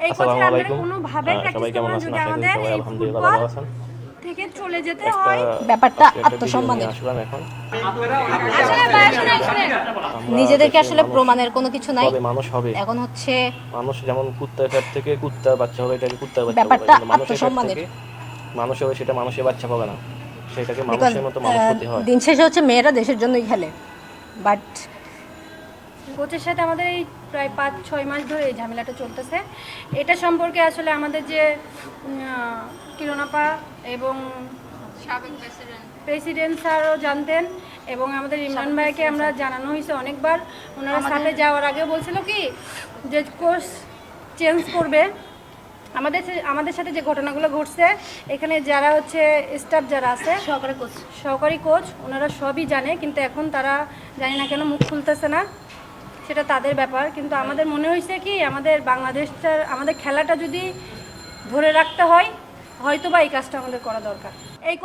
এই কোচের আমরা কোনোভাবে প্র্যাকটিস করব না যদি আমাদের এই ফুটবল থেকে চলে যেতে হয়। ব্যাপারটা আত্মসম্মানের। নিজেদেরকে আসলে প্রমাণের কোনো কিছু নাই। মানুষ হবে, এখন হচ্ছে মানুষ যেমন কুত্তার পেট থেকে কুত্তার বাচ্চা হবে, এটাকে কুত্তার বাচ্চা ব্যাপারটা হবে। মানুষের পেট আত্মসম্মানের। থেকে মানুষ হবে, সেটা মানুষের বাচ্চা পাবে না, সেটাকে মানুষের মতো মানুষ হতে হয়। দিন শেষে হচ্ছে মেয়েরা দেশের জন্যই খেলে, বাট কোচের সাথে আমাদের এই প্রায় 5-6 মাস ধরে এই ঝামেলাটা চলতেছে। এটা সম্পর্কে আসলে আমাদের যে কিরণাপা এবং সাবেক প্রেসিডেন্ট স্যারও জানতেন এবং আমাদের ইমরান ভাইকে আমরা জানানো হয়েছে অনেকবার। ওনারা সাথে যাওয়ার আগেও বলছিল কি যে কোচ চেঞ্জ করবে। আমাদের সাথে যে ঘটনাগুলো ঘটছে, এখানে যারা হচ্ছে স্টাফ যারা আছে সহকারী কোচ ওনারা সবই জানে, কিন্তু এখন তারা জানি না কেন মুখ খুলতেছে না, সেটা তাদের ব্যাপার। কিন্তু আমাদের মনে হয়েছে কি আমাদের বাংলাদেশটার আমাদের খেলাটা যদি ধরে রাখতে হয়, হয়তো বা এই কাজটা আমাদের করা দরকার। এই